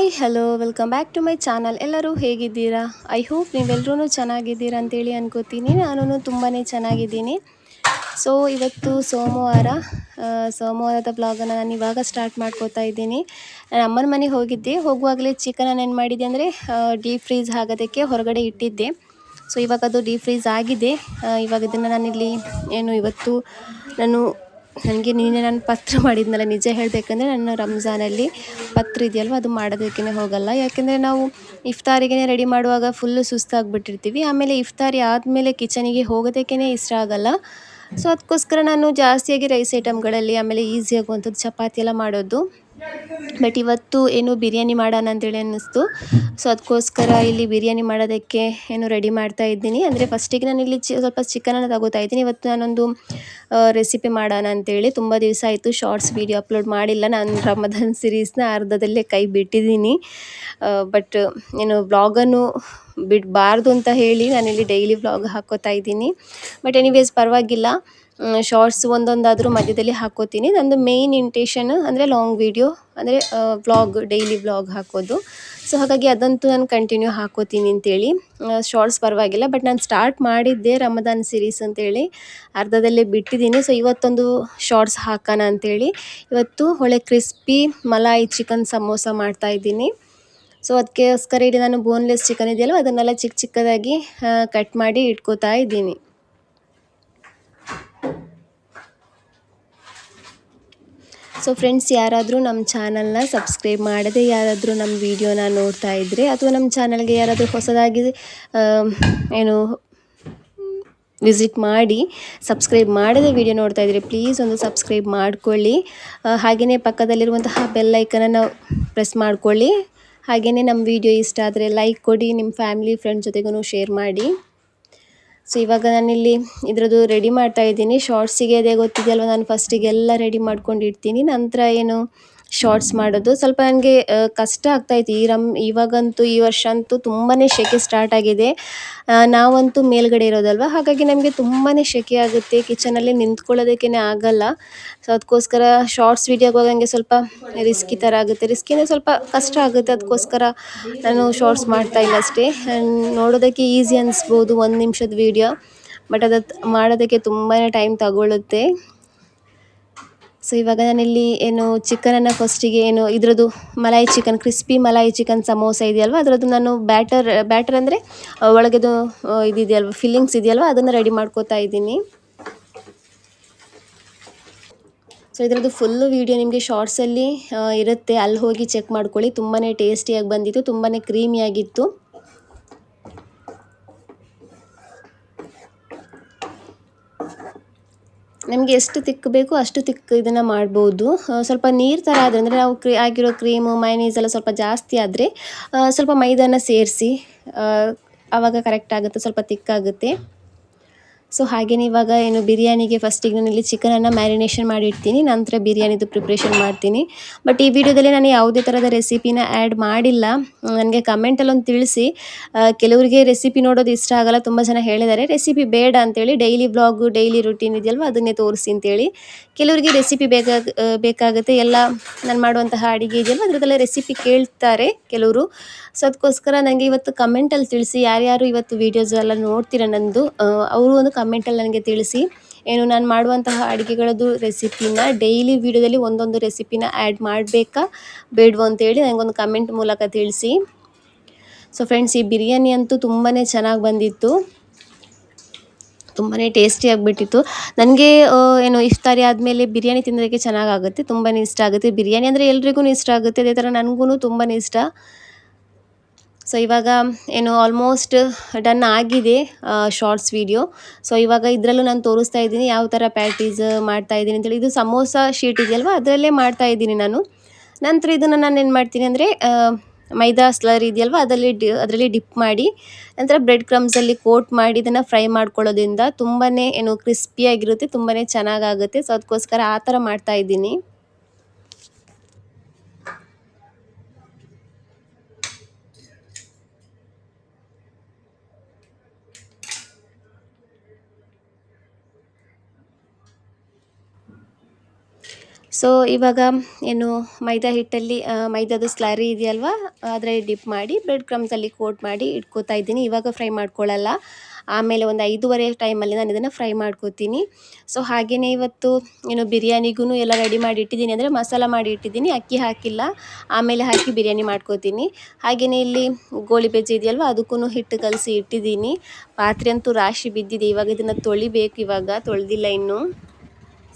Hi hello welcome back to my channel. ಎಲ್ಲರೂ ಹೇಗಿದ್ದೀರಾ? I hope ನೀವೆಲ್ಲರೂ ಚೆನ್ನಾಗಿದ್ದೀರಾ ಅಂತೇಳಿ ಅನ್ಕೋತೀನಿ. ನಾನು ತುಂಬಾ ಚೆನ್ನಾಗಿದ್ದೀನಿ. ಸೊ ಇವತ್ತು ಸೋಮವಾರ, ಸೋಮವಾರದ ಬ್ಲಾಗನ್ನು ನಾನು ಇವಾಗ ಸ್ಟಾರ್ಟ್ ಮಾಡ್ಕೋತಾ ಇದ್ದೀನಿ. ನಾನು ಅಮ್ಮನ ಮನೆಗೆ ಹೋಗಿದ್ದೆ. ಹೋಗುವಾಗಲೇ ಚಿಕನನ್ನು ಏನು ಮಾಡಿದ್ದೆ ಅಂದರೆ ಡೀಪ್ ಫ್ರೀಸ್ ಆಗೋದಕ್ಕೆ ಹೊರಗಡೆ ಇಟ್ಟಿದ್ದೆ. ಸೊ ಇವಾಗ ಅದು ಡೀಪ್ ಫ್ರೀಸ್ ಆಗಿದೆ. ಇವಾಗ ಇದನ್ನು ನಾನಿಲ್ಲಿ ಇವತ್ತು ನನಗೆ ನೀನೆ ನಾನು ಪತ್ರ ಮಾಡಿದ್ನಲ್ಲ, ನಿಜ ಹೇಳಬೇಕಂದ್ರೆ ನಾನು ರಂಜಾನಲ್ಲಿ ಪತ್ರ ಇದೆಯಲ್ವ ಅದು ಮಾಡೋದಕ್ಕೇ ಹೋಗಲ್ಲ. ಯಾಕೆಂದರೆ ನಾವು ಇಫ್ತಾರಿಗೆ ರೆಡಿ ಮಾಡುವಾಗ ಫುಲ್ಲು ಸುಸ್ತಾಗಿಬಿಟ್ಟಿರ್ತೀವಿ. ಆಮೇಲೆ ಇಫ್ತಾರಿ ಆದಮೇಲೆ ಕಿಚನಿಗೆ ಹೋಗೋದಕ್ಕೇ ಇಷ್ಟ ಆಗಲ್ಲ. ಸೊ ಅದಕ್ಕೋಸ್ಕರ ನಾನು ಜಾಸ್ತಿಯಾಗಿ ರೈಸ್ ಐಟಮ್ಗಳಲ್ಲಿ ಆಮೇಲೆ ಈಸಿ ಆಗುವಂಥದ್ದು ಚಪಾತಿ ಎಲ್ಲ ಮಾಡೋದು. ಬಟ್ ಇವತ್ತು ಬಿರಿಯಾನಿ ಮಾಡೋಣ ಅಂತೇಳಿ ಅನ್ನಿಸ್ತು. ಸೊ ಅದಕ್ಕೋಸ್ಕರ ಇಲ್ಲಿ ಬಿರಿಯಾನಿ ಮಾಡೋದಕ್ಕೆ ರೆಡಿ ಮಾಡ್ತಾ ಇದ್ದೀನಿ. ಅಂದರೆ ಫಸ್ಟಿಗೆ ನಾನು ಇಲ್ಲಿ ಸ್ವಲ್ಪ ಚಿಕನನ್ನು ತಗೋತಾ ಇದ್ದೀನಿ. ಇವತ್ತು ನಾನೊಂದು ರೆಸಿಪಿ ಮಾಡೋಣ ಅಂತೇಳಿ. ತುಂಬ ದಿವಸ ಆಯಿತು ಶಾರ್ಟ್ಸ್ ವೀಡಿಯೋ ಅಪ್ಲೋಡ್ ಮಾಡಿಲ್ಲ. ನಾನು ರಮದಾನ್ ಸೀರೀಸ್ನ ಅರ್ಧದಲ್ಲೇ ಕೈ ಬಿಟ್ಟಿದ್ದೀನಿ. ಬಟ್ ವ್ಲಾಗನ್ನು ಬಿಡಬಾರ್ದು ಅಂತ ಹೇಳಿ ನಾನಿಲ್ಲಿ ಡೈಲಿ ವ್ಲಾಗ್ ಹಾಕೋತಾ ಇದ್ದೀನಿ. ಬಟ್ ಎನಿವೇಸ್ ಪರವಾಗಿಲ್ಲ, ಶಾರ್ಟ್ಸ್ ಒಂದೊಂದಾದರೂ ಮಧ್ಯದಲ್ಲಿ ಹಾಕೋತೀನಿ. ನಂದು ಮೇಯ್ನ್ ಇಂಟೆನ್ಷನ್ ಅಂದರೆ ಲಾಂಗ್ ವೀಡಿಯೋ ಅಂದರೆ ವ್ಲಾಗ್, ಡೈಲಿ ವ್ಲಾಗ್ ಹಾಕೋದು. ಸೊ ಹಾಗಾಗಿ ಅದಂತೂ ನಾನು ಕಂಟಿನ್ಯೂ ಹಾಕೋತೀನಿ ಅಂತೇಳಿ. ಶಾರ್ಟ್ಸ್ ಪರವಾಗಿಲ್ಲ, ಬಟ್ ನಾನು ಸ್ಟಾರ್ಟ್ ಮಾಡಿದ್ದೆ ರಮದಾನ್ ಸೀರೀಸ್ ಅಂತೇಳಿ, ಅರ್ಧದಲ್ಲೇ ಬಿಟ್ಟಿದ್ದೀನಿ. ಸೊ ಇವತ್ತೊಂದು ಶಾರ್ಟ್ಸ್ ಹಾಕೋಣ ಅಂತೇಳಿ ಇವತ್ತು ಒಳ್ಳೆ ಕ್ರಿಸ್ಪಿ ಮಲಾಯಿ ಚಿಕನ್ ಸಮೋಸ ಮಾಡ್ತಾಯಿದ್ದೀನಿ. ಸೊ ಅದಕ್ಕೋಸ್ಕರ ಇಲ್ಲಿ ನಾನು ಬೋನ್ಲೆಸ್ ಚಿಕನ್ ಇದೆಯಲ್ಲ ಅದನ್ನೆಲ್ಲ ಚಿಕ್ಕ ಚಿಕ್ಕದಾಗಿ ಕಟ್ ಮಾಡಿ ಇಟ್ಕೋತಾ ಇದ್ದೀನಿ. ಸೊ ಫ್ರೆಂಡ್ಸ್, ಯಾರಾದರೂ ನಮ್ಮ ಚಾನಲ್ನ ಸಬ್ಸ್ಕ್ರೈಬ್ ಮಾಡದೆ ಯಾರಾದರೂ ನಮ್ಮ ವೀಡಿಯೋನ ನೋಡ್ತಾ ಇದ್ದರೆ ಅಥವಾ ನಮ್ಮ ಚಾನಲ್ಗೆ ಯಾರಾದರೂ ಹೊಸದಾಗಿ ವಿಸಿಟ್ ಮಾಡಿ ಸಬ್ಸ್ಕ್ರೈಬ್ ಮಾಡದೆ ವೀಡಿಯೋ ನೋಡ್ತಾ ಇದ್ದರೆ ಪ್ಲೀಸ್ ಒಂದು ಸಬ್ಸ್ಕ್ರೈಬ್ ಮಾಡ್ಕೊಳ್ಳಿ. ಹಾಗೆಯೇ ಪಕ್ಕದಲ್ಲಿರುವಂತಹ ಬೆಲ್ ಐಕನನ್ನು ಪ್ರೆಸ್ ಮಾಡ್ಕೊಳ್ಳಿ. ಹಾಗೆಯೇ ನಮ್ಮ ವಿಡಿಯೋ ಇಷ್ಟ ಆದರೆ ಲೈಕ್ ಕೊಡಿ, ನಿಮ್ಮ ಫ್ಯಾಮಿಲಿ ಫ್ರೆಂಡ್ಸ್ ಜೊತೆಗೂ ಶೇರ್ ಮಾಡಿ. ಸೊ ಇವಾಗ ನಾನಿಲ್ಲಿ ಇದರದ್ದು ರೆಡಿ ಮಾಡ್ತಾ ಇದ್ದೀನಿ. ಶಾರ್ಟ್ಸಿಗೆ ಅದೇ ಗೊತ್ತಿದೆಯಲ್ವ, ನಾನು ಫಸ್ಟಿಗೆ ಎಲ್ಲ ರೆಡಿ ಮಾಡ್ಕೊಂಡಿರ್ತೀನಿ, ನಂತರ ಶಾರ್ಟ್ಸ್ ಮಾಡೋದು ಸ್ವಲ್ಪ ನನಗೆ ಕಷ್ಟ ಆಗ್ತಾಯಿತ್ತು. ಇವಾಗಂತೂ ಈ ವರ್ಷ ಅಂತೂ ತುಂಬಾ ಸೆಕೆ ಸ್ಟಾರ್ಟ್ ಆಗಿದೆ. ನಾವಂತೂ ಮೇಲ್ಗಡೆ ಇರೋದಲ್ವ, ಹಾಗಾಗಿ ನಮಗೆ ತುಂಬಾ ಸೆಕೆ ಆಗುತ್ತೆ. ಕಿಚನಲ್ಲಿ ನಿಂತ್ಕೊಳ್ಳೋದಕ್ಕೇ ಆಗಲ್ಲ. ಸೊ ಅದಕ್ಕೋಸ್ಕರ ಶಾರ್ಟ್ಸ್ ವೀಡಿಯೋಗೆ ಹೋಗಂಗೆ ಸ್ವಲ್ಪ ರಿಸ್ಕಿ ಥರ ಆಗುತ್ತೆ. ರಿಸ್ಕಿನೇ ಸ್ವಲ್ಪ ಕಷ್ಟ ಆಗುತ್ತೆ. ಅದಕ್ಕೋಸ್ಕರ ನಾನು ಶಾರ್ಟ್ಸ್ ಮಾಡ್ತಾಯಿಲ್ಲ ಅಷ್ಟೇ. ನೋಡೋದಕ್ಕೆ ಈಸಿ ಅನಿಸ್ಬೋದು 1 ನಿಮಿಷದ ವೀಡಿಯೋ, ಬಟ್ ಅದು ಮಾಡೋದಕ್ಕೆ ತುಂಬಾ ಟೈಮ್ ತಗೊಳ್ಳುತ್ತೆ. ಸೊ ಇವಾಗ ನಾನಿಲ್ಲಿ ಚಿಕನನ್ನು ಫಸ್ಟಿಗೆ ಇದರದ್ದು malai chicken, crispy malai chicken samosa ಇದೆಯಲ್ವ ಅದರದ್ದು ನಾನು ಬ್ಯಾಟರ್ ಅಂದರೆ ಒಳಗೆದು ಇದೆಯಲ್ವ, ಫಿಲ್ಲಿಂಗ್ಸ್ ಇದೆಯಲ್ವ ಅದನ್ನು ರೆಡಿ ಮಾಡ್ಕೋತಾ ಇದ್ದೀನಿ. ಸೊ ಇದರದ್ದು ಫುಲ್ಲು ವೀಡಿಯೋ ನಿಮಗೆ ಶಾರ್ಟ್ಸಲ್ಲಿ ಇರುತ್ತೆ, ಅಲ್ಲಿ ಹೋಗಿ ಚೆಕ್ ಮಾಡ್ಕೊಳ್ಳಿ. ತುಂಬಾ ಟೇಸ್ಟಿಯಾಗಿ ಬಂದಿತ್ತು, ತುಂಬಾ ಕ್ರೀಮಿಯಾಗಿತ್ತು. ನಮಗೆ ಎಷ್ಟು ತಿಕ್ ಬೇಕು ಅಷ್ಟು ತಿಕ್ ಇದನ್ನು ಮಾಡ್ಬೋದು. ಸ್ವಲ್ಪ ನೀರು ಥರ ಆದರೆ ಅಂದರೆ ನಾವು ಆಗಿರೋ ಕ್ರೀಮು ಮೈನೀಸ್ ಎಲ್ಲ ಸ್ವಲ್ಪ ಜಾಸ್ತಿ ಆದರೆ ಸ್ವಲ್ಪ ಮೈದಾನ ಸೇರಿಸಿ, ಆವಾಗ ಕರೆಕ್ಟ್ ಆಗುತ್ತೆ, ಸ್ವಲ್ಪ ತಿಕ್ಕಾಗುತ್ತೆ. ಸೊ ಹಾಗೆಯೇ ಇವಾಗ ಬಿರಿಯಾನಿಗೆ ಫಸ್ಟಿಗೆ ನಾನು ಇಲ್ಲಿ ಚಿಕನನ್ನು ಮ್ಯಾರಿನೇಷನ್ ಮಾಡಿ ಇಡ್ತೀನಿ, ನಂತರ ಬಿರಿಯಾನಿದು ಪ್ರಿಪ್ರೇಷನ್ ಮಾಡ್ತೀನಿ. ಬಟ್ ಈ ವಿಡಿಯೋದಲ್ಲಿ ನಾನು ಯಾವುದೇ ಥರದ ರೆಸಿಪಿನ ಆ್ಯಡ್ ಮಾಡಿಲ್ಲ. ನನಗೆ ಕಮೆಂಟಲ್ಲೊಂದು ತಿಳಿಸಿ. ಕೆಲವರಿಗೆ ರೆಸಿಪಿ ನೋಡೋದು ಇಷ್ಟ ಆಗಲ್ಲ, ತುಂಬ ಜನ ಹೇಳಿದ್ದಾರೆ ರೆಸಿಪಿ ಬೇಡ ಅಂತೇಳಿ, ಡೈಲಿ ವ್ಲಾಗು ಡೈಲಿ ರುಟೀನ್ ಇದೆಯಲ್ವ ಅದನ್ನೇ ತೋರಿಸಿ ಅಂತೇಳಿ. ಕೆಲವರಿಗೆ ರೆಸಿಪಿ ಬೇಕಾಗುತ್ತೆ, ಎಲ್ಲ ನಾನು ಮಾಡುವಂತಹ ಅಡುಗೆ ಇದೆಯಲ್ವ ಅದರದ್ದೆಲ್ಲ ರೆಸಿಪಿ ಕೇಳ್ತಾರೆ ಕೆಲವರು. ಸೊ ಅದಕ್ಕೋಸ್ಕರ ನನಗೆ ಇವತ್ತು ಕಮೆಂಟಲ್ಲಿ ತಿಳಿಸಿ, ಯಾರ್ಯಾರು ಇವತ್ತು ವೀಡಿಯೋಸ್ ಎಲ್ಲ ನೋಡ್ತೀರ ನಂದು, ಅವರು ಒಂದು ಕಮೆಂಟಲ್ಲಿ ನನಗೆ ತಿಳಿಸಿ. ನಾನು ಮಾಡುವಂತಹ ಅಡುಗೆಗಳದ್ದು ರೆಸಿಪಿನ ಡೈಲಿ ವೀಡಿಯೋದಲ್ಲಿ ಒಂದೊಂದು ರೆಸಿಪಿನ ಆ್ಯಡ್ ಮಾಡಬೇಕಾ ಬೇಡವೋ ಅಂತೇಳಿ ನನಗೊಂದು ಕಮೆಂಟ್ ಮೂಲಕ ತಿಳಿಸಿ. ಸೊ ಫ್ರೆಂಡ್ಸ್, ಈ ಬಿರಿಯಾನಿ ಅಂತೂ ತುಂಬಾ ಚೆನ್ನಾಗಿ ಬಂದಿತ್ತು, ತುಂಬಾ ಟೇಸ್ಟಿಯಾಗಿಬಿಟ್ಟಿತ್ತು. ನನಗೆ ಇಫ್ತಾರಿ ಆದಮೇಲೆ ಬಿರಿಯಾನಿ ತಿನ್ನೋದಕ್ಕೆ ಚೆನ್ನಾಗಾಗುತ್ತೆ, ತುಂಬಾ ಇಷ್ಟ ಆಗುತ್ತೆ. ಬಿರಿಯಾನಿ ಅಂದರೆ ಎಲ್ರಿಗೂ ಇಷ್ಟ ಆಗುತ್ತೆ, ಅದೇ ಥರ ನನಗೂ ತುಂಬಾ ಇಷ್ಟ. ಸೊ ಇವಾಗ ಆಲ್ಮೋಸ್ಟ್ ಡನ್ ಆಗಿದೆ ಶಾರ್ಟ್ಸ್ ವೀಡಿಯೋ. ಸೊ ಇವಾಗ ಇದರಲ್ಲೂ ನಾನು ತೋರಿಸ್ತಾ ಇದ್ದೀನಿ ಯಾವ ಥರ ಪ್ಯಾಟೀಸ್ ಮಾಡ್ತಾಯಿದ್ದೀನಿ ಅಂತೇಳಿ. ಇದು ಸಮೋಸ ಶೀಟ್ ಇದೆಯಲ್ವ ಅದರಲ್ಲೇ ಮಾಡ್ತಾಯಿದ್ದೀನಿ ನಾನು. ನಂತರ ಇದನ್ನು ನಾನು ಏನು ಮಾಡ್ತೀನಿ ಅಂದರೆ ಮೈದಾ ಸ್ಲರ್ ಇದೆಯಲ್ವ ಅದರಲ್ಲಿ ಡಿಪ್ ಮಾಡಿ, ನಂತರ ಬ್ರೆಡ್ ಕ್ರಮ್ಸಲ್ಲಿ ಕೋಟ್ ಮಾಡಿ ಇದನ್ನು ಫ್ರೈ ಮಾಡ್ಕೊಳ್ಳೋದ್ರಿಂದ ತುಂಬಾ ಕ್ರಿಸ್ಪಿಯಾಗಿರುತ್ತೆ, ತುಂಬಾ ಚೆನ್ನಾಗಾಗುತ್ತೆ. ಸೊ ಅದಕ್ಕೋಸ್ಕರ ಆ ಥರ ಮಾಡ್ತಾಯಿದ್ದೀನಿ. ಸೊ ಇವಾಗ ಏನು ಮೈದಾ ಹಿಟ್ಟಲ್ಲಿ ಮೈದಾದ ಸ್ಲರಿ ಇದೆಯಲ್ವಾ ಅದರಲ್ಲಿ ಡಿಪ್ ಮಾಡಿ ಬ್ರೆಡ್ ಕ್ರಮ್ಸಲ್ಲಿ ಕೋಟ್ ಮಾಡಿ ಇಟ್ಕೋತಾ ಇದ್ದೀನಿ. ಇವಾಗ ಫ್ರೈ ಮಾಡ್ಕೊಳ್ಳಲ್ಲ, ಆಮೇಲೆ ಒಂದು 5:30 ಟೈಮಲ್ಲಿ ನಾನು ಇದನ್ನು ಫ್ರೈ ಮಾಡ್ಕೋತೀನಿ. ಸೊ ಹಾಗೆಯೇ ಇವತ್ತು ಏನು ಬಿರಿಯಾನಿಗೂ ಎಲ್ಲ ರೆಡಿ ಮಾಡಿ ಇಟ್ಟಿದ್ದೀನಿ, ಅಂದರೆ ಮಸಾಲ ಮಾಡಿ ಇಟ್ಟಿದ್ದೀನಿ, ಅಕ್ಕಿ ಹಾಕಿಲ್ಲ, ಆಮೇಲೆ ಹಾಕಿ ಬಿರಿಯಾನಿ ಮಾಡ್ಕೋತೀನಿ. ಹಾಗೆಯೇ ಇಲ್ಲಿ ಗೋಳಿ ಬಜ್ಜಿ ಇದೆಯಲ್ವ ಅದಕ್ಕೂ ಹಿಟ್ಟು ಕಲಸಿ ಇಟ್ಟಿದ್ದೀನಿ. ಪಾತ್ರೆ ಅಂತೂ ರಾಶಿ ಬಿದ್ದಿದೆ, ಇವಾಗ ಇದನ್ನು ತೊಳಿಬೇಕು, ಇವಾಗ ತೊಳೆದಿಲ್ಲ ಇನ್ನೂ.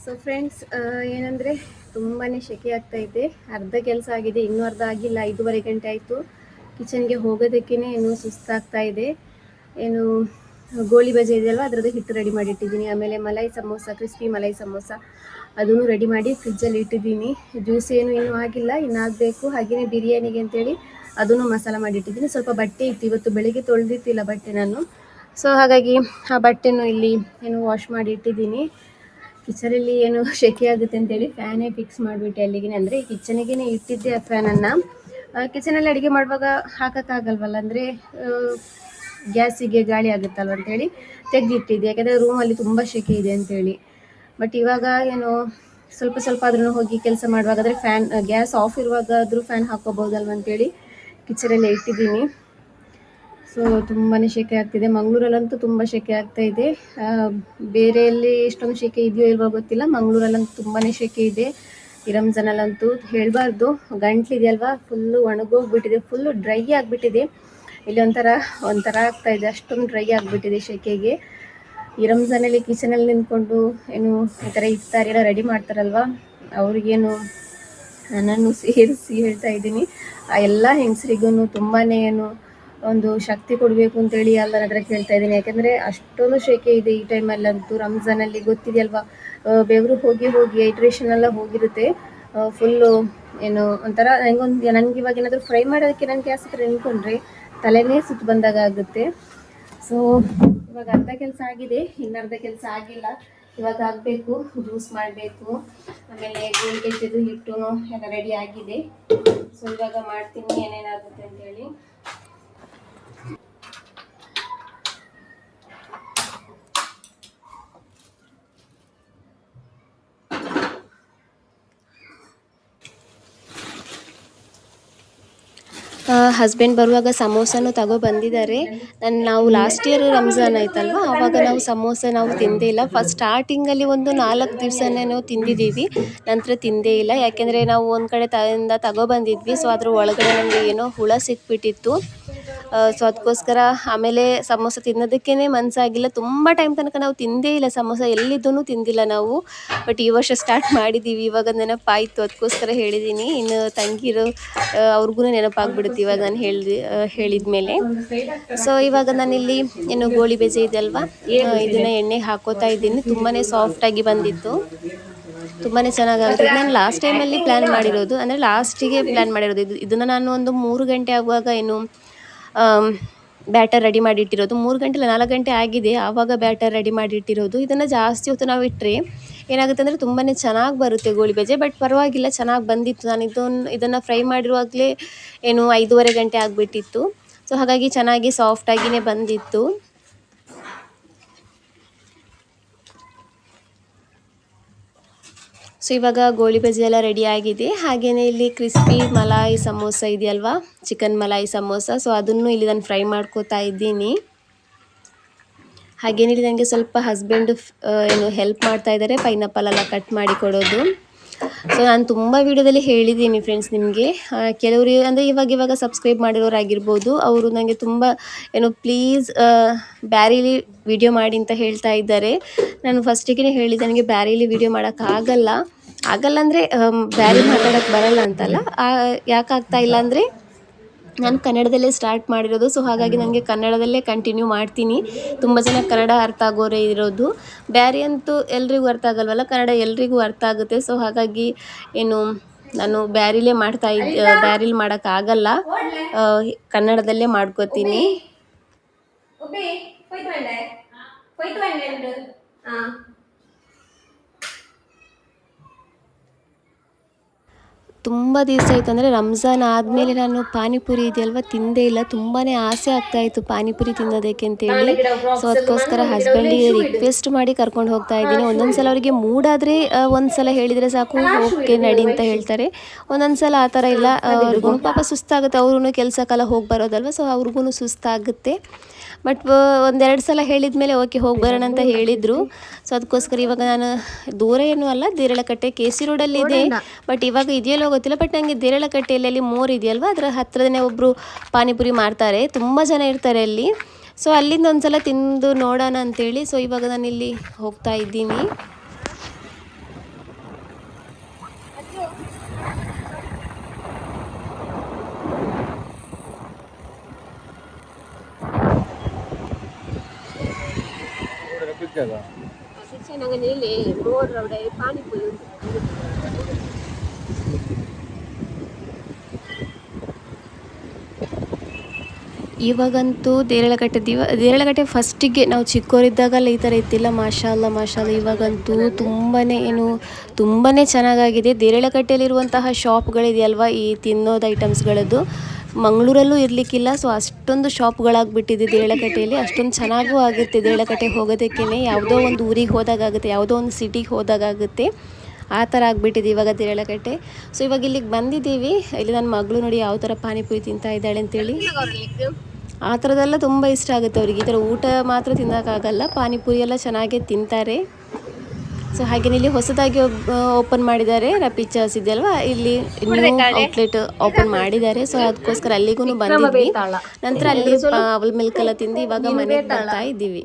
ಸೊ ಫ್ರೆಂಡ್ಸ್, ಏನಂದರೆ ತುಂಬಾ ಸೆಕೆ ಆಗ್ತಾ ಇದೆ. ಅರ್ಧ ಕೆಲಸ ಆಗಿದೆ, ಇನ್ನೂ ಅರ್ಧ ಆಗಿಲ್ಲ. 5:30 ಗಂಟೆ ಆಯಿತು. ಕಿಚನ್ಗೆ ಹೋಗೋದಕ್ಕೇ ಇನ್ನೂ ಸುಸ್ತಾಗ್ತಾ ಇದೆ. ಏನು ಗೋಳಿ ಬಜೆ ಇದೆಯಲ್ವ ಅದರದ್ದು ಹಿಟ್ಟು ರೆಡಿ ಮಾಡಿ ಇಟ್ಟಿದ್ದೀನಿ. ಆಮೇಲೆ ಮಲೈ ಸಮೋಸ, ಕ್ರಿಸ್ಪಿ ಮಲೈ ಸಮೋಸ ಅದನ್ನು ರೆಡಿ ಮಾಡಿ ಫ್ರಿಜ್ಜಲ್ಲಿ ಇಟ್ಟಿದ್ದೀನಿ. ಜ್ಯೂಸ್ ಏನು ಇನ್ನೂ ಆಗಿಲ್ಲ, ಇನ್ನಾಗಬೇಕು. ಹಾಗೆಯೇ ಬಿರಿಯಾನಿಗೆ ಅಂತೇಳಿ ಅದನ್ನು ಮಸಾಲ ಮಾಡಿ ಇಟ್ಟಿದ್ದೀನಿ. ಸ್ವಲ್ಪ ಬಟ್ಟೆ ಇತ್ತು, ಇವತ್ತು ಬೆಳಿಗ್ಗೆ ತೊಳೆದಿತ್ತಿಲ್ಲ ಬಟ್ಟೆ ನಾನು. ಸೊ ಹಾಗಾಗಿ ಆ ಬಟ್ಟೆನೂ ಇಲ್ಲಿ ಏನು ವಾಶ್ ಮಾಡಿ ಇಟ್ಟಿದ್ದೀನಿ. ಕಿಚನಲ್ಲಿ ಏನು ಸೆಕೆ ಆಗುತ್ತೆ ಅಂತೇಳಿ ಫ್ಯಾನೇ ಫಿಕ್ಸ್ ಮಾಡಿಬಿಟ್ಟೆ ಅಲ್ಲಿಗೆ, ಅಂದರೆ ಕಿಚನಿಗೆ ಇಟ್ಟಿದ್ದೆ ಆ ಫ್ಯಾನನ್ನು. ಕಿಚನಲ್ಲಿ ಅಡುಗೆ ಮಾಡುವಾಗ ಹಾಕೋಕ್ಕಾಗಲ್ವಲ್ಲ, ಅಂದರೆ ಗ್ಯಾಸಿಗೆ ಗಾಳಿ ಆಗುತ್ತಲ್ವ ಅಂತೇಳಿ ತೆಗೆದಿಟ್ಟಿದ್ದೆ, ಯಾಕೆಂದರೆ ರೂಮಲ್ಲಿ ತುಂಬ ಸೆಕೆ ಇದೆ ಅಂತೇಳಿ. ಬಟ್ ಇವಾಗ ಏನು ಸ್ವಲ್ಪ ಸ್ವಲ್ಪ ಆದ್ರೂ ಹೋಗಿ ಕೆಲಸ ಮಾಡುವಾಗ, ಅಂದರೆ ಗ್ಯಾಸ್ ಆಫ್ ಇರುವಾಗಾದರೂ ಫ್ಯಾನ್ ಹಾಕೋಬೋದಲ್ವ ಅಂತೇಳಿ ಕಿಚನಲ್ಲೇ ಇಟ್ಟಿದ್ದೀನಿ. ಸೊ ತುಂಬಾ ಸೆಕೆ ಆಗ್ತಿದೆ. ಮಂಗಳೂರಲ್ಲಂತೂ ತುಂಬ ಸೆಕೆ ಆಗ್ತಾ ಇದೆ. ಬೇರೆಯಲ್ಲಿ ಎಷ್ಟೊಂದು ಸೆಕೆ ಇದೆಯೋ ಇಲ್ವೋ ಗೊತ್ತಿಲ್ಲ, ಮಂಗಳೂರಲ್ಲಂತೂ ತುಂಬಾ ಸೆಕೆ ಇದೆ. ಈ ರಂಜಾನಲ್ಲಂತೂ ಹೇಳಬಾರ್ದು, ಗಂಟ್ಲಿದೆಯಲ್ವಾ ಫುಲ್ಲು ಒಣಗೋಗ್ಬಿಟ್ಟಿದೆ, ಫುಲ್ಲು ಡ್ರೈ ಆಗಿಬಿಟ್ಟಿದೆ. ಇಲ್ಲಿ ಒಂಥರ ಆಗ್ತಾ ಇದೆ, ಅಷ್ಟೊಂದು ಡ್ರೈ ಆಗಿಬಿಟ್ಟಿದೆ ಸೆಕೆಗೆ. ಈ ರಂಜಾನಲ್ಲಿ ಕಿಚನಲ್ಲಿ ನಿಂತ್ಕೊಂಡು ಏನು ಈ ಥರ ಇಫ್ತಾರೆಲ್ಲ ರೆಡಿ ಮಾಡ್ತಾರಲ್ವ, ಅವ್ರಿಗೇನು ನನ್ನನ್ನು ಸೇರಿಸಿ ಹೇಳ್ತಾ ಇದ್ದೀನಿ. ಆ ಎಲ್ಲ ಹೆಂಗಸರಿಗೂ ತುಂಬಾ ಏನು ಒಂದು ಶಕ್ತಿ ಕೊಡಬೇಕು ಅಂತೇಳಿ ಎಲ್ಲರ ಹತ್ರ ಕೇಳ್ತಾ ಇದ್ದೀನಿ. ಯಾಕೆಂದರೆ ಅಷ್ಟೊಂದು ಸೆಕೆ ಇದೆ ಈ ಟೈಮಲ್ಲಂತೂ. ರಂಜಾನಲ್ಲಿ ಗೊತ್ತಿದೆಯಲ್ವಾ, ಬೆವರು ಹೋಗಿ ಹೈಡ್ರೇಷನ್ ಎಲ್ಲ ಹೋಗಿರುತ್ತೆ ಫುಲ್ಲು. ಏನು ಒಂಥರ ನನಗೆ ಇವಾಗ ಏನಾದರೂ ಫ್ರೈ ಮಾಡೋದಕ್ಕೆ ನಾನು ಗ್ಯಾಸ್ ಹತ್ರ ನಿಂತ್ಕೊಂಡ್ರೆ ತಲೆನೇ ಸುತ್ತು ಬಂದಾಗ ಆಗುತ್ತೆ. ಸೊ ಇವಾಗ ಅರ್ಧ ಕೆಲಸ ಆಗಿದೆ, ಇನ್ನರ್ಧ ಕೆಲಸ ಆಗಿಲ್ಲ, ಇವಾಗ ಆಗಬೇಕು. ಜ್ಯೂಸ್ ಮಾಡಬೇಕು, ಆಮೇಲೆ ಗೋಳಿ ಬಜ್ಜಿದು ಹಿಟ್ಟು ಎಲ್ಲ ರೆಡಿ ಆಗಿದೆ. ಸೊ ಇವಾಗ ಮಾಡ್ತೀನಿ ಏನೇನಾಗುತ್ತೆ ಅಂತೇಳಿ. ಹಸ್ಬೆಂಡ್ ಬರುವಾಗ ಸಮೋಸನೂ ಬಂದಿದ್ದಾರೆ. ನಾವು ಲಾಸ್ಟ್ ಇಯರ್ ರಂಜಾನ್ ಆಯ್ತಲ್ವ, ಆವಾಗ ನಾವು ಸಮೋಸ ತಿಂದೇ ಇಲ್ಲ. ಫಸ್ಟ್ ಸ್ಟಾರ್ಟಿಂಗಲ್ಲಿ ಒಂದು 4 ದಿವಸನೇನೋ ತಿಂದಿದ್ದೀವಿ, ನಂತರ ತಿಂದೇ ಇಲ್ಲ. ಯಾಕೆಂದರೆ ನಾವು ಒಂದು ಕಡೆ ತಗೊಬಂದಿದ್ವಿ. ಸೊ ಅದ್ರ ಒಳಗಡೆ ನಮಗೆ ಏನೋ ಹುಳ ಸಿಕ್ಬಿಟ್ಟಿತ್ತು. ಸೊ ಅದಕ್ಕೋಸ್ಕರ ಆಮೇಲೆ ಸಮೋಸ ತಿನ್ನೋದಕ್ಕೇ ಮನಸ್ಸಾಗಿಲ್ಲ. ತುಂಬ ಟೈಮ್ ತನಕ ನಾವು ತಿಂದೇ ಇಲ್ಲ ಸಮೋಸ, ಎಲ್ಲಿದ್ದೂ ತಿಂದಿಲ್ಲ ನಾವು. ಬಟ್ ಈ ವರ್ಷ ಸ್ಟಾರ್ಟ್ ಮಾಡಿದ್ದೀವಿ, ಇವಾಗ ನೆನಪಾಯಿತು, ಅದಕ್ಕೋಸ್ಕರ ಹೇಳಿದ್ದೀನಿ. ಇನ್ನು ತಂಗಿರು ಅವ್ರಿಗೂ ನೆನಪಾಗ್ಬಿಡುತ್ತೆ ಇವಾಗ ನಾನು ಹೇಳಿದ ಮೇಲೆ. ಸೊ ಇವಾಗ ನಾನಿಲ್ಲಿ ಏನು ಗೋಳಿ ಬಜೆ ಇದೆ ಅಲ್ವಾ, ಇದನ್ನು ಎಣ್ಣೆಗೆ ಹಾಕೋತಾ ಇದ್ದೀನಿ. ತುಂಬಾ ಸಾಫ್ಟಾಗಿ ಬಂದಿತ್ತು, ತುಂಬಾ ಚೆನ್ನಾಗಾಗುತ್ತೆ. ನಾನು ಲಾಸ್ಟ್ ಟೈಮಲ್ಲಿ ಪ್ಲ್ಯಾನ್ ಮಾಡಿರೋದು, ಅಂದರೆ ಲಾಸ್ಟಿಗೆ ಪ್ಲ್ಯಾನ್ ಮಾಡಿರೋದು ಇದನ್ನು ನಾನು ಒಂದು 3 ಗಂಟೆ ಆಗುವಾಗ ಏನು ಬ್ಯಾಟರ್ ರೆಡಿ ಮಾಡಿ ಇಟ್ಟಿರೋದು. 3 ಗಂಟೆ ಇಲ್ಲ 4 ಗಂಟೆ ಆಗಿದೆ ಆವಾಗ ಬ್ಯಾಟರ್ ರೆಡಿ ಮಾಡಿ ಇಟ್ಟಿರೋದು. ಇದನ್ನು ಜಾಸ್ತಿ ಹೊತ್ತು ನಾವು ಇಟ್ಟರೆ ಏನಾಗುತ್ತೆ ಅಂದರೆ ತುಂಬಾ ಚೆನ್ನಾಗಿ ಬರುತ್ತೆ ಗೋಳಿ ಬಜೆ. ಬಟ್ ಪರವಾಗಿಲ್ಲ, ಚೆನ್ನಾಗಿ ಬಂದಿತ್ತು. ನಾನು ಇದನ್ನು ಫ್ರೈ ಮಾಡಿರುವಾಗಲೇ ಏನು 5:30 ಗಂಟೆ ಆಗಿಬಿಟ್ಟಿತ್ತು. ಸೊ ಹಾಗಾಗಿ ಚೆನ್ನಾಗಿ ಸಾಫ್ಟಾಗಿಯೇ ಬಂದಿತ್ತು. ಸೊ ಇವಾಗ ಗೋಳಿ ಬಜೆ ಎಲ್ಲ ರೆಡಿ ಆಗಿದೆ. ಹಾಗೆಯೇ ಇಲ್ಲಿ ಕ್ರಿಸ್ಪಿ ಮಲಾಯಿ ಸಮೋಸ ಇದೆಯಲ್ವಾ, ಚಿಕನ್ ಮಲಾಯಿ ಸಮೋಸ, ಸೊ ಅದನ್ನು ಇಲ್ಲಿ ನಾನು ಫ್ರೈ ಮಾಡ್ಕೋತಾ ಇದ್ದೀನಿ. ಹಾಗೇನೇ ನನಗೆ ಸ್ವಲ್ಪ ಹಸ್ಬೆಂಡು ಏನು ಹೆಲ್ಪ್ ಮಾಡ್ತಾ ಇದ್ದಾರೆ, ಪೈನಾಪಲ್ ಎಲ್ಲ ಕಟ್ ಮಾಡಿ ಕೊಡೋದು. ಸೊ ನಾನು ತುಂಬ ವೀಡಿಯೋದಲ್ಲಿ ಹೇಳಿದ್ದೀನಿ ಫ್ರೆಂಡ್ಸ್ ನಿಮಗೆ. ಕೆಲವರು ಅಂದರೆ ಇವಾಗ ಸಬ್ಸ್ಕ್ರೈಬ್ ಮಾಡಿರೋರಾಗಿರ್ಬೋದು, ಅವರು ನನಗೆ ತುಂಬ ಏನು ಪ್ಲೀಸ್ ಬ್ಯಾರೀಲಿ ವಿಡಿಯೋ ಮಾಡಿ ಅಂತ ಹೇಳ್ತಾ ಇದ್ದಾರೆ. ನಾನು ಫಸ್ಟಿಗೆ ಹೇಳಿದ್ದೆ, ನನಗೆ ಬ್ಯಾರೀಲಿ ವಿಡಿಯೋ ಮಾಡೋಕ್ಕಾಗಲ್ಲ ಅಂದರೆ ಬ್ಯಾರಿ ಮಾತಾಡೋಕ್ಕೆ ಬರಲ್ಲ ಅಂತಲ್ಲ, ಯಾಕಾಗ್ತಾ ಇಲ್ಲ ಅಂದರೆ ನಾನು ಕನ್ನಡದಲ್ಲೇ ಸ್ಟಾರ್ಟ್ ಮಾಡಿರೋದು. ಸೊ ಹಾಗಾಗಿ ನನಗೆ ಕನ್ನಡದಲ್ಲೇ ಕಂಟಿನ್ಯೂ ಮಾಡ್ತೀನಿ. ತುಂಬ ಜನ ಕನ್ನಡ ಅರ್ಥ ಆಗೋರೇ ಇರೋದು, ಬ್ಯಾರಿ ಅಂತೂ ಎಲ್ರಿಗೂ ಅರ್ಥ ಆಗಲ್ವಲ್ಲ, ಕನ್ನಡ ಎಲ್ರಿಗೂ ಅರ್ಥ ಆಗುತ್ತೆ. ಸೊ ಹಾಗಾಗಿ ಏನು ನಾನು ಬ್ಯಾರಿಲೇ ಬ್ಯಾರಿಲಿ ಮಾಡೋಕ್ಕಾಗಲ್ಲ, ಕನ್ನಡದಲ್ಲೇ ಮಾಡ್ಕೋತೀನಿ. ತುಂಬ ದಿವಸ ಆಯಿತು, ಅಂದರೆ ರಂಜಾನ್ ಆದಮೇಲೆ ನಾನು ಪಾನಿಪುರಿ ಇದೆಯಲ್ವ ತಿಂದೇ ಇಲ್ಲ. ತುಂಬಾ ಆಸೆ ಆಗ್ತಾ ಇತ್ತು ಪಾನಿಪುರಿ ತಿನ್ನೋದಕ್ಕೆ ಅಂತೇಳಿ. ಸೊ ಅದಕ್ಕೋಸ್ಕರ ಹಸ್ಬೆಂಡಿಗೆ ರಿಕ್ವೆಸ್ಟ್ ಮಾಡಿ ಕರ್ಕೊಂಡು ಹೋಗ್ತಾ ಇದ್ದೀನಿ. ಒಂದೊಂದು ಸಲ ಅವರಿಗೆ ಮೂಡಾದರೆ ಒಂದು ಸಲ ಹೇಳಿದರೆ ಸಾಕು ಓಕೆ ನಡಿ ಅಂತ ಹೇಳ್ತಾರೆ. ಒಂದೊಂದು ಸಲ ಆ ಥರ ಇಲ್ಲ, ಅವ್ರಿಗೂ ಪಾಪ ಸುಸ್ತಾಗುತ್ತೆ, ಅವ್ರೂ ಕೆಲಸಕ್ಕೆಲ್ಲ ಹೋಗಿ ಬರೋದಲ್ವ, ಸೊ ಅವ್ರಿಗೂ ಸುಸ್ತಾಗುತ್ತೆ. ಬಟ್ ಒಂದೆರಡು ಸಲ ಹೇಳಿದ ಮೇಲೆ ಓಕೆ ಹೋಗಿ ಬರೋಣ ಅಂತ ಹೇಳಿದರು. ಸೊ ಅದಕ್ಕೋಸ್ಕರ ಇವಾಗ ನಾನು ದೂರ ಏನೂ ಅಲ್ಲ, ದೇರಳಕಟ್ಟೆ KC ರೋಡಲ್ಲಿ ಇದೆ. ಬಟ್ ಇವಾಗ ಇದೆಯಲ್ಲೋ ಗೊತ್ತಿಲ್ಲ. ಬಟ್ ನನಗೆ ದೇರಳಕಟ್ಟೆಯಲ್ಲಿ ಅಲ್ಲಿ ಮೋರ್ ಇದೆಯಲ್ವ, ಅದರ ಹತ್ತಿರನೇ ಒಬ್ಬರು ಪಾನಿಪುರಿ ಮಾಡ್ತಾರೆ, ತುಂಬ ಜನ ಇರ್ತಾರೆ ಅಲ್ಲಿ. ಸೊ ಅಲ್ಲಿಂದ ಒಂದು ಸಲ ತಿಂದು ನೋಡೋಣ ಅಂತೇಳಿ ಸೊ ಇವಾಗ ನಾನು ಇಲ್ಲಿ ಹೋಗ್ತಾ ಇದ್ದೀನಿ. ಇವಾಗಂತೂ ದೇರಳಕಟ್ಟೆ ಫಸ್ಟಿಗೆ ನಾವು ಚಿಕ್ಕವರಿದ್ದಾಗಲ್ಲ ಈ ಥರ ಇತ್ತಿಲ್ಲ. ಮಾಷಾಲ್ಲ ಇವಾಗಂತೂ ತುಂಬಾ ಚೆನ್ನಾಗಾಗಿದೆ. ದೇರಳಕಟ್ಟೆಯಲ್ಲಿರುವಂತಹ ಶಾಪ್ಗಳಿದೆಯಲ್ವ ಈ ತಿನ್ನೋದು ಐಟಮ್ಸ್ಗಳದ್ದು ಮಂಗಳೂರಲ್ಲೂ ಇರಲಿಕ್ಕಿಲ್ಲ. ಸೊ ಅಷ್ಟೊಂದು ಶಾಪ್ಗಳಾಗ್ಬಿಟ್ಟಿದೆ ದೇರಳಕಟ್ಟೆಯಲ್ಲಿ. ಅಷ್ಟೊಂದು ಚೆನ್ನಾಗೂ ಆಗುತ್ತೆ ದೇರಳಕಟ್ಟೆ ಹೋಗೋದಕ್ಕೇ. ಯಾವುದೋ ಒಂದು ಊರಿಗೆ ಹೋದಾಗುತ್ತೆ, ಯಾವುದೋ ಒಂದು ಸಿಟಿಗೆ ಹೋದಾಗುತ್ತೆ, ಆ ಥರ ಆಗಿಬಿಟ್ಟಿದೆ ಇವಾಗ ದೇರಳಕಟ್ಟೆ. ಸೊ ಇವಾಗ ಇಲ್ಲಿಗೆ ಬಂದಿದ್ದೀವಿ. ಇಲ್ಲಿ ನನ್ನ ಮಗಳು ನೋಡಿ ಯಾವ ಥರ ಪಾನಿಪುರಿ ತಿಂತಾ ಇದ್ದಾಳೆ ಅಂತೇಳಿ. ಆ ಥರದ್ದೆಲ್ಲ ತುಂಬ ಇಷ್ಟ ಆಗುತ್ತೆ ಅವ್ರಿಗೆ. ಈ ಥರ ಊಟ ಮಾತ್ರ ತಿನ್ನೋಕ್ಕಾಗಲ್ಲ, ಪಾನಿಪುರಿ ಎಲ್ಲ ಚೆನ್ನಾಗೇ ತಿಂತಾರೆ. ಸೊ ಹಾಗೆ ಇಲ್ಲಿ ಹೊಸದಾಗಿ ಓಪನ್ ಮಾಡಿದ್ದಾರೆ, ಪಿಜ್ಜಾಸ್ ಇದೆಯಲ್ವಾ, ಇಲ್ಲಿ ನ್ಯೂ ಔಟ್ಲೆಟ್ ಓಪನ್ ಮಾಡಿದ್ದಾರೆ. ಸೊ ಅದಕ್ಕೋಸ್ಕರ ಅಲ್ಲಿಗೂ ಬಂದಿದ್ವಿ. ನಂತರ ಅಲ್ಲಿ ಅವಲ್ ಮಿಲ್ಕ್ ಎಲ್ಲ ತಿಂದು ಇವಾಗ ಮನೆಗೆ ಬರ್ತಾ ಇದ್ದೀವಿ.